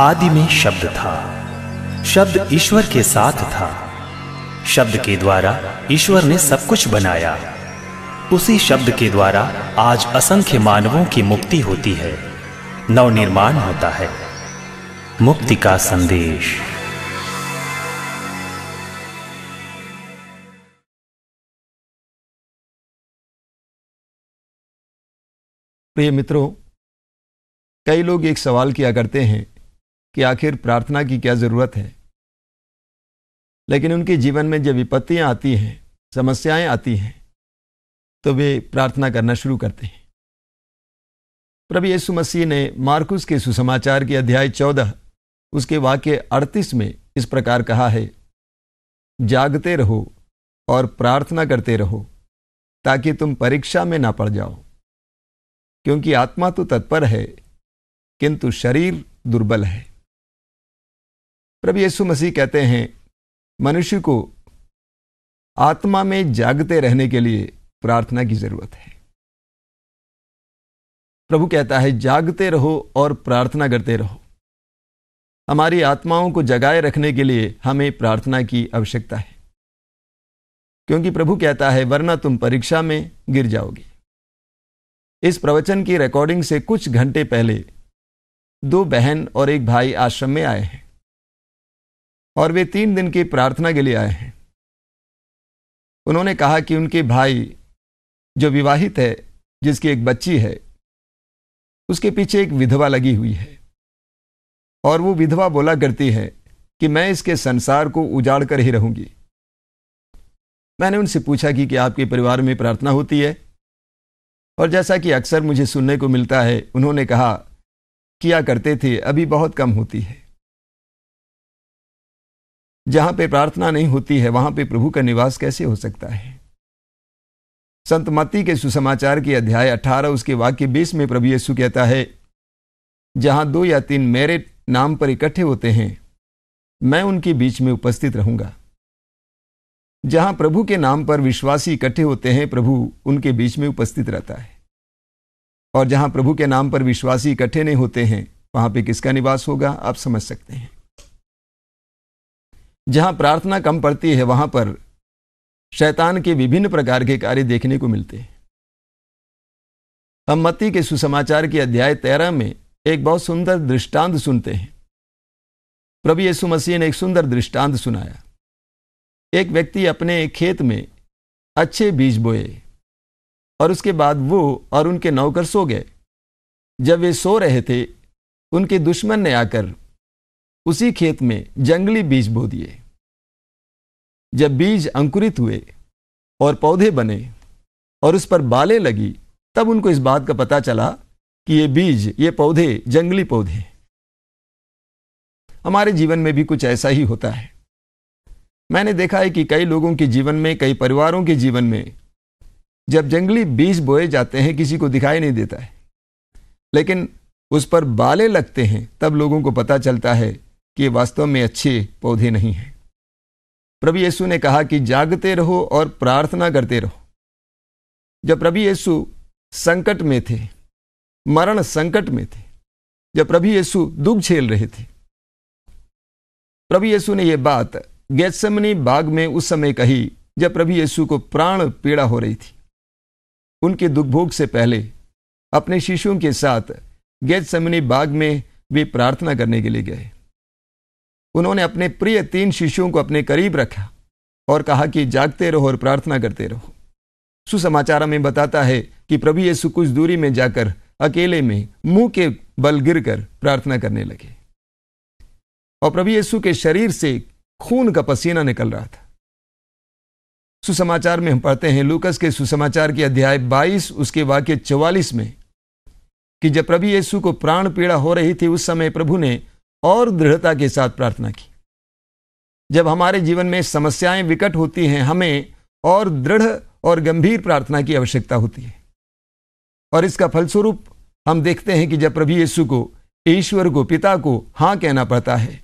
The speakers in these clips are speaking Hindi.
आदि में शब्द था, शब्द ईश्वर के साथ था। शब्द के द्वारा ईश्वर ने सब कुछ बनाया। उसी शब्द के द्वारा आज असंख्य मानवों की मुक्ति होती है, नवनिर्माण होता है। मुक्ति का संदेश। प्रिय मित्रों, कई लोग एक सवाल किया करते हैं कि आखिर प्रार्थना की क्या जरूरत है। लेकिन उनके जीवन में जब विपत्तियां आती हैं, समस्याएं आती हैं, तो वे प्रार्थना करना शुरू करते हैं। प्रभु यीशु मसीह ने मार्कुस के सुसमाचार के अध्याय 14 उसके वाक्य 38 में इस प्रकार कहा है, जागते रहो और प्रार्थना करते रहो ताकि तुम परीक्षा में ना पड़ जाओ, क्योंकि आत्मा तो तत्पर है किंतु शरीर दुर्बल है। प्रभु यीशु मसीह कहते हैं मनुष्य को आत्मा में जागते रहने के लिए प्रार्थना की जरूरत है। प्रभु कहता है जागते रहो और प्रार्थना करते रहो। हमारी आत्माओं को जगाए रखने के लिए हमें प्रार्थना की आवश्यकता है, क्योंकि प्रभु कहता है वरना तुम परीक्षा में गिर जाओगे। इस प्रवचन की रिकॉर्डिंग से कुछ घंटे पहले 2 बहन और एक भाई आश्रम में आए हैं और वे 3 दिन की प्रार्थना के लिए आए हैं। उन्होंने कहा कि उनके भाई जो विवाहित है, जिसकी एक बच्ची है, उसके पीछे एक विधवा लगी हुई है और वो विधवा बोला करती है कि मैं इसके संसार को उजाड़ कर ही रहूंगी। मैंने उनसे पूछा कि क्या आपके परिवार में प्रार्थना होती है? और जैसा कि अक्सर मुझे सुनने को मिलता है, उन्होंने कहा किया करते थे, अभी बहुत कम होती है। जहां पे प्रार्थना नहीं होती है वहां पे प्रभु का निवास कैसे हो सकता है? संत मत्ती के सुसमाचार के अध्याय 18 उसके वाक्य 20 में प्रभु यीशु कहता है, जहां 2 या 3 मेरे नाम पर इकट्ठे होते हैं, मैं उनके बीच में उपस्थित रहूंगा। जहां प्रभु के नाम पर विश्वासी इकट्ठे होते हैं, प्रभु उनके बीच में उपस्थित रहता है। और जहां प्रभु के नाम पर विश्वासी इकट्ठे नहीं होते हैं, वहां पे किसका निवास होगा? आप समझ सकते हैं। जहां प्रार्थना कम पड़ती है, वहां पर शैतान के विभिन्न प्रकार के कार्य देखने को मिलते हैं। हम मत्ती के सुसमाचार के अध्याय 13 में एक बहुत सुंदर दृष्टांत सुनते हैं। प्रभु यीशु मसीह ने एक सुंदर दृष्टांत सुनाया। एक व्यक्ति अपने खेत में अच्छे बीज बोए और उसके बाद वो और उनके नौकर सो गए। जब वे सो रहे थे, उनके दुश्मन ने आकर उसी खेत में जंगली बीज बो दिए। जब बीज अंकुरित हुए और पौधे बने और उस पर बालें लगी, तब उनको इस बात का पता चला कि ये बीज, ये पौधे जंगली पौधे हैं। हमारे जीवन में भी कुछ ऐसा ही होता है। मैंने देखा है कि कई लोगों के जीवन में, कई परिवारों के जीवन में जब जंगली बीज बोए जाते हैं, किसी को दिखाई नहीं देता है, लेकिन उस पर बालें लगते हैं, तब लोगों को पता चलता है कि ये वास्तव में अच्छे पौधे नहीं हैं। प्रभु यीशु ने कहा कि जागते रहो और प्रार्थना करते रहो। जब प्रभु यीशु संकट में थे, मरण संकट में थे, जब प्रभु यीशु दुख झेल रहे थे, प्रभु यीशु ने यह बात गेत्सेमनी बाग में उस समय कही जब प्रभु यीशु को प्राण पीड़ा हो रही थी। उनके दुख भोग से पहले अपने शिष्यों के साथ गेत्सेमनी बाग में वे प्रार्थना करने के लिए गए। उन्होंने अपने प्रिय 3 शिष्यों को अपने करीब रखा और कहा कि जागते रहो और प्रार्थना करते रहो। सुसमाचार में बताता है कि प्रभु यीशु कुछ दूरी में जाकर अकेले में मुंह के बल गिरकर प्रार्थना करने लगे और प्रभु यीशु के शरीर से खून का पसीना निकल रहा था। सुसमाचार में हम पढ़ते हैं, लूकस के सुसमाचार के अध्याय 22 उसके वाक्य 44 में, कि जब प्रभु यीशु को प्राण पीड़ा हो रही थी, उस समय प्रभु ने और दृढ़ता के साथ प्रार्थना की। जब हमारे जीवन में समस्याएं विकट होती हैं, हमें और दृढ़ और गंभीर प्रार्थना की आवश्यकता होती है। और इसका फलस्वरूप हम देखते हैं कि जब प्रभु यीशु को, ईश्वर को, पिता को हाँ कहना पड़ता है,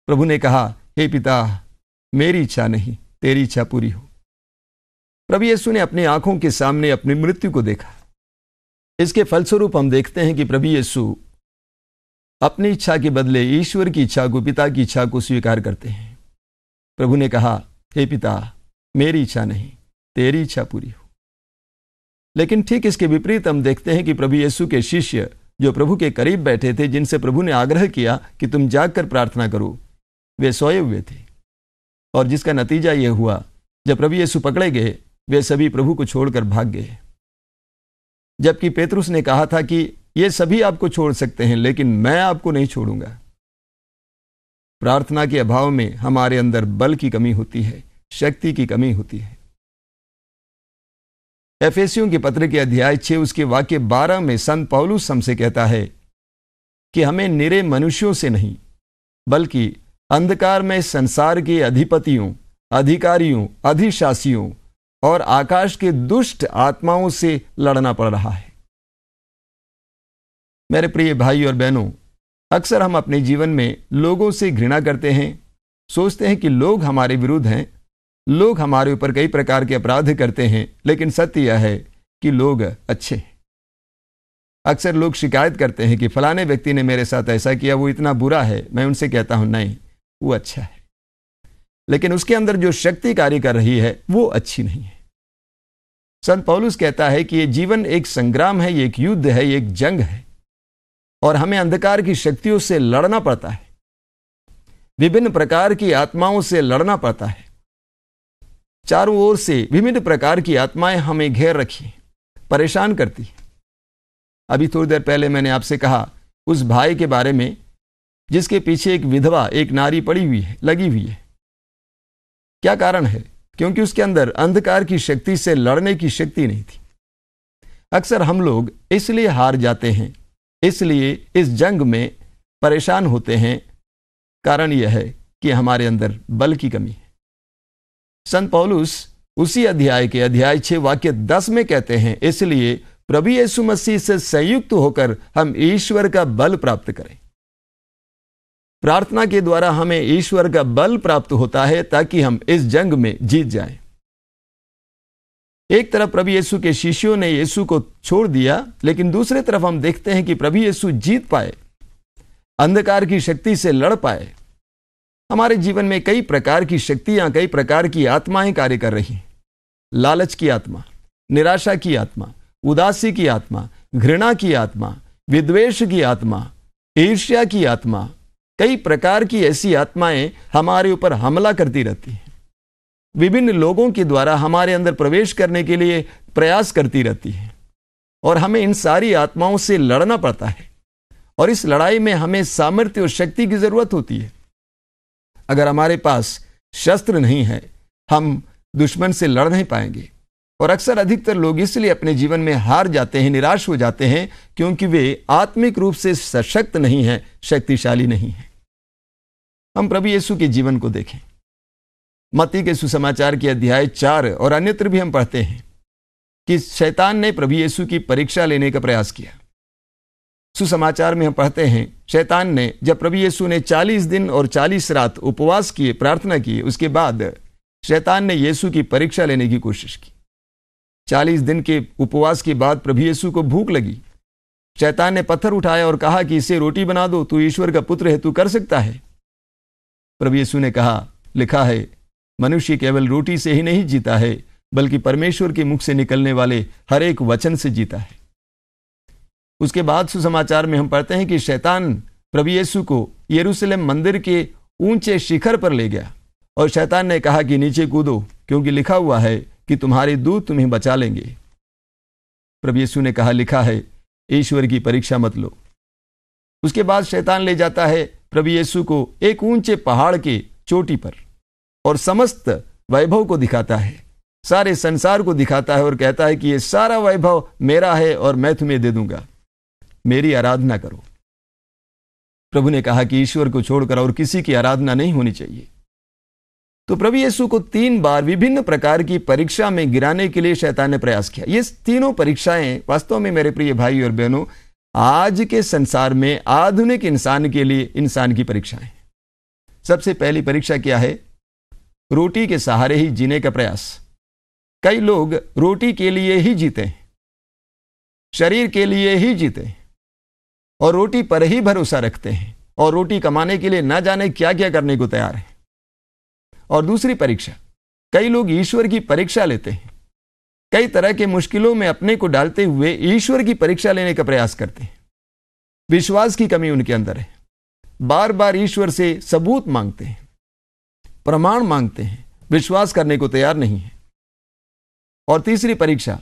प्रभु ने कहा, हे पिता, मेरी इच्छा नहीं तेरी इच्छा पूरी हो। प्रभु यीशु ने अपनी आंखों के सामने अपनी मृत्यु को देखा। इसके फलस्वरूप हम देखते हैं कि प्रभु यीशु अपनी इच्छा के बदले ईश्वर की इच्छा को, पिता की इच्छा को स्वीकार करते हैं। प्रभु ने कहा, हे पिता, मेरी इच्छा नहीं, तेरी इच्छा पूरी हो। लेकिन ठीक इसके विपरीत हम देखते हैं कि प्रभु यीशु के शिष्य जो प्रभु के करीब बैठे थे, जिनसे प्रभु ने आग्रह किया कि तुम जागकर प्रार्थना करो, वे सोए हुए थे। और जिसका नतीजा यह हुआ, जब प्रभु यीशु पकड़े गए, वे सभी प्रभु को छोड़कर भाग गए। जबकि पेतरुस ने कहा था कि ये सभी आपको छोड़ सकते हैं, लेकिन मैं आपको नहीं छोड़ूंगा। प्रार्थना के अभाव में हमारे अंदर बल की कमी होती है, शक्ति की कमी होती है। एफेसियों के पत्र के अध्याय 6 उसके वाक्य 12 में संत पौलुस हमसे कहता है कि हमें निरे मनुष्यों से नहीं, बल्कि अंधकार में संसार के अधिपतियों, अधिकारियों, अधिशासियों और आकाश के दुष्ट आत्माओं से लड़ना पड़ रहा है। मेरे प्रिय भाई और बहनों, अक्सर हम अपने जीवन में लोगों से घृणा करते हैं, सोचते हैं कि लोग हमारे विरुद्ध हैं, लोग हमारे ऊपर कई प्रकार के अपराध करते हैं, लेकिन सत्य यह है कि लोग अच्छे हैं। अक्सर लोग शिकायत करते हैं कि फलाने व्यक्ति ने मेरे साथ ऐसा किया, वो इतना बुरा है। मैं उनसे कहता हूं, नहीं, वो अच्छा है, लेकिन उसके अंदर जो शक्ति कार्य कर रही है वो अच्छी नहीं है। संत पौलुस कहता है कि ये जीवन एक संग्राम है, ये एक युद्ध है, ये एक जंग है, और हमें अंधकार की शक्तियों से लड़ना पड़ता है, विभिन्न प्रकार की आत्माओं से लड़ना पड़ता है। चारों ओर से विभिन्न प्रकार की आत्माएं हमें घेर रखी, परेशान करती हैं। अभी थोड़ी देर पहले मैंने आपसे कहा उस भाई के बारे में जिसके पीछे एक विधवा, एक नारी पड़ी हुई है, लगी हुई है। क्या कारण है? क्योंकि उसके अंदर अंधकार की शक्ति से लड़ने की शक्ति नहीं थी। अक्सर हम लोग इसलिए हार जाते हैं, इसलिए इस जंग में परेशान होते हैं। कारण यह है कि हमारे अंदर बल की कमी है। संत पौलुस उसी अध्याय के अध्याय 6 वाक्य 10 में कहते हैं, इसलिए प्रभु यीशु मसीह से संयुक्त होकर हम ईश्वर का बल प्राप्त करें। प्रार्थना के द्वारा हमें ईश्वर का बल प्राप्त होता है ताकि हम इस जंग में जीत जाएं। एक तरफ प्रभु यीशु के शिष्यों ने यीशु को छोड़ दिया, लेकिन दूसरी तरफ हम देखते हैं कि प्रभु यीशु जीत पाए, अंधकार की शक्ति से लड़ पाए। हमारे जीवन में कई प्रकार की शक्तियां, कई प्रकार की आत्माएं कार्य कर रही हैं। लालच की आत्मा, निराशा की आत्मा, उदासी की आत्मा, घृणा की आत्मा, विद्वेष की आत्मा, ईर्ष्या की आत्मा, कई प्रकार की ऐसी आत्माएं हमारे ऊपर हमला करती रहती हैं। विभिन्न लोगों के द्वारा हमारे अंदर प्रवेश करने के लिए प्रयास करती रहती हैं, और हमें इन सारी आत्माओं से लड़ना पड़ता है। और इस लड़ाई में हमें सामर्थ्य और शक्ति की जरूरत होती है। अगर हमारे पास शस्त्र नहीं है, हम दुश्मन से लड़ नहीं पाएंगे। और अक्सर अधिकतर लोग इसलिए अपने जीवन में हार जाते हैं, निराश हो जाते हैं, क्योंकि वे आत्मिक रूप से सशक्त नहीं हैं, शक्तिशाली नहीं हैं। हम प्रभु यीशु के जीवन को देखें। मत्ती के सुसमाचार के अध्याय 4 और अन्यत्र भी हम पढ़ते हैं कि शैतान ने प्रभु यीशु की परीक्षा लेने का प्रयास किया। सुसमाचार में हम पढ़ते हैं, शैतान ने, जब प्रभु यीशु ने 40 दिन और 40 रात उपवास किए, प्रार्थना किए, उसके बाद शैतान ने यीशु की परीक्षा लेने की कोशिश की। 40 दिन के उपवास के बाद प्रभु यीशु को भूख लगी। शैतान ने पत्थर उठाया और कहा कि इसे रोटी बना दो, तू ईश्वर का पुत्र है, तू कर सकता है। प्रभु यीशु ने कहा, लिखा है, मनुष्य केवल रोटी से ही नहीं जीता है, बल्कि परमेश्वर के मुख से निकलने वाले हर एक वचन से जीता है। उसके बाद सुसमाचार में हम पढ़ते हैं कि शैतान प्रभु यीशु को यरूशलेम मंदिर के ऊंचे शिखर पर ले गया, और शैतान ने कहा कि नीचे कूदो, क्योंकि लिखा हुआ है कि तुम्हारे दूत तुम्हें बचा लेंगे। प्रभु यीशु ने कहा, लिखा है, ईश्वर की परीक्षा मत लो। उसके बाद शैतान ले जाता है प्रभु यीशु को एक ऊंचे पहाड़ के चोटी पर, और समस्त वैभव को दिखाता है, सारे संसार को दिखाता है, और कहता है कि ये सारा वैभव मेरा है और मैं तुम्हें दे दूंगा, मेरी आराधना करो। प्रभु ने कहा कि ईश्वर को छोड़कर और किसी की आराधना नहीं होनी चाहिए। तो प्रभु यीशु को 3 बार विभिन्न प्रकार की परीक्षा में गिराने के लिए शैतान ने प्रयास किया। ये तीनों परीक्षाएं वास्तव में मेरे प्रिय भाई और बहनों, आज के संसार में आधुनिक इंसान के लिए इंसान की परीक्षाएं। सबसे पहली परीक्षा क्या है? रोटी के सहारे ही जीने का प्रयास। कई लोग रोटी के लिए ही जीते हैं, शरीर के लिए ही जीते हैं, और रोटी पर ही भरोसा रखते हैं और रोटी कमाने के लिए ना जाने क्या क्या करने को तैयार हैं। और दूसरी परीक्षा, कई लोग ईश्वर की परीक्षा लेते हैं, कई तरह के मुश्किलों में अपने को डालते हुए ईश्वर की परीक्षा लेने का प्रयास करते हैं। विश्वास की कमी उनके अंदर है, बार बार ईश्वर से सबूत मांगते हैं, प्रमाण मांगते हैं, विश्वास करने को तैयार नहीं है। और तीसरी परीक्षा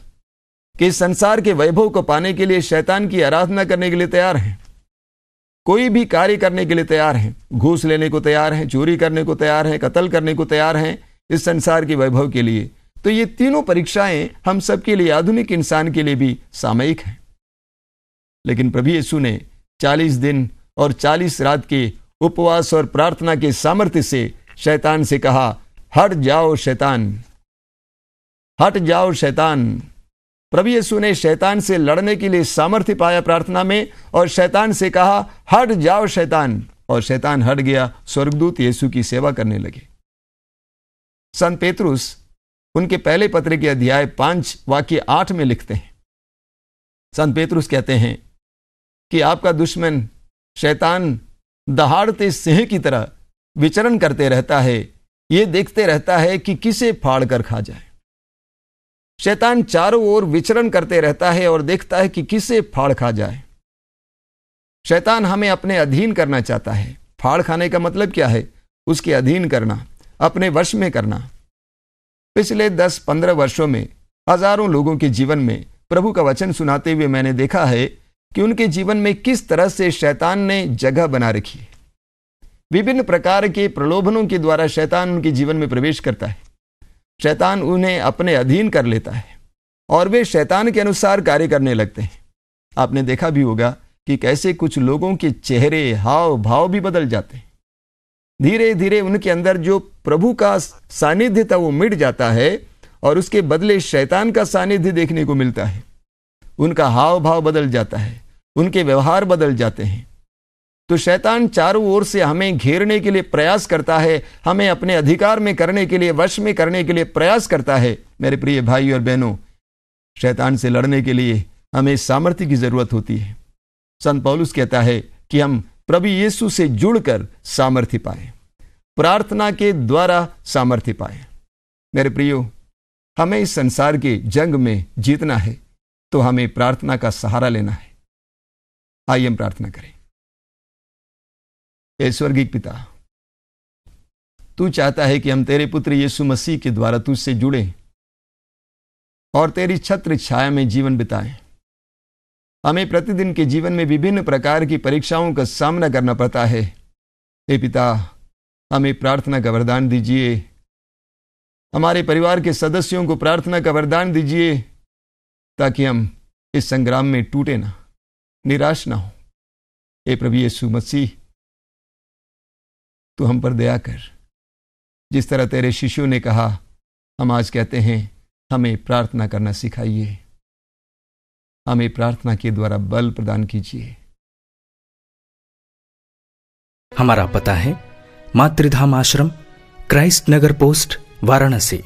कि संसार के वैभव को पाने के लिए शैतान की आराधना करने के लिए तैयार हैं, कोई भी कार्य करने के लिए तैयार हैं, घूस लेने को तैयार हैं, चोरी करने को तैयार हैं, कत्ल करने को तैयार हैं इस संसार के वैभव के लिए। तो ये तीनों परीक्षाएं हम सबके लिए, आधुनिक इंसान के लिए भी सामयिक हैं। लेकिन प्रभु यीशु ने 40 दिन और 40 रात के उपवास और प्रार्थना के सामर्थ्य से शैतान से कहा, हट जाओ शैतान, हट जाओ शैतान। प्रभु यीशु ने शैतान से लड़ने के लिए सामर्थ्य पाया प्रार्थना में, और शैतान से कहा, हट जाओ शैतान, और शैतान हट गया। स्वर्गदूत यीशु की सेवा करने लगे। संत पेतरुस उनके पहले पत्र के अध्याय 5 वाक्य 8 में लिखते हैं, संत पेतरुस कहते हैं कि आपका दुश्मन शैतान दहाड़ते सिंह की तरह विचरण करते रहता है, ये देखते रहता है कि किसे फाड़ कर खा जाए। शैतान चारों ओर विचरण करते रहता है और देखता है कि किसे फाड़ खा जाए। शैतान हमें अपने अधीन करना चाहता है। फाड़ खाने का मतलब क्या है? उसके अधीन करना, अपने वश में करना। पिछले 10-15 वर्षों में हजारों लोगों के जीवन में प्रभु का वचन सुनाते हुए मैंने देखा है कि उनके जीवन में किस तरह से शैतान ने जगह बना रखी है। विभिन्न प्रकार के प्रलोभनों के द्वारा शैतान उनके जीवन में प्रवेश करता है। शैतान उन्हें अपने अधीन कर लेता है और वे शैतान के अनुसार कार्य करने लगते हैं। आपने देखा भी होगा कि कैसे कुछ लोगों के चेहरे, हाव भाव भी बदल जाते हैं। धीरे धीरे उनके अंदर जो प्रभु का सानिध्य था वो मिट जाता है और उसके बदले शैतान का सानिध्य देखने को मिलता है। उनका हाव भाव बदल जाता है, उनके व्यवहार बदल जाते हैं। तो शैतान चारों ओर से हमें घेरने के लिए प्रयास करता है, हमें अपने अधिकार में करने के लिए, वश में करने के लिए प्रयास करता है। मेरे प्रिय भाई और बहनों, शैतान से लड़ने के लिए हमें सामर्थ्य की जरूरत होती है। संत पौलुस कहता है कि हम प्रभु यीशु से जुड़कर सामर्थ्य पाए, प्रार्थना के द्वारा सामर्थ्य पाए। मेरे प्रियो, हमें इस संसार के जंग में जीतना है तो हमें प्रार्थना का सहारा लेना है। आइए हम प्रार्थना करें। हे स्वर्गीय पिता, तू चाहता है कि हम तेरे पुत्र यीशु मसीह के द्वारा तुझसे जुड़े और तेरी छत्र छाया में जीवन बिताएं। हमें प्रतिदिन के जीवन में विभिन्न प्रकार की परीक्षाओं का सामना करना पड़ता है। हे पिता, हमें प्रार्थना का वरदान दीजिए। हमारे परिवार के सदस्यों को प्रार्थना का वरदान दीजिए ताकि हम इस संग्राम में टूटे ना, निराश ना हो। हे प्रभु यीशु मसीह, तू हम पर दया कर। जिस तरह तेरे शिष्यों ने कहा, हम आज कहते हैं हमें प्रार्थना करना सिखाइए। हमें प्रार्थना के द्वारा बल प्रदान कीजिए। हमारा पता है Matridham ashram, Christ Nagar post, Varanasi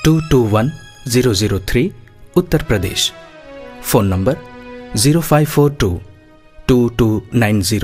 221003, Uttar Pradesh. Phone number 0542 2290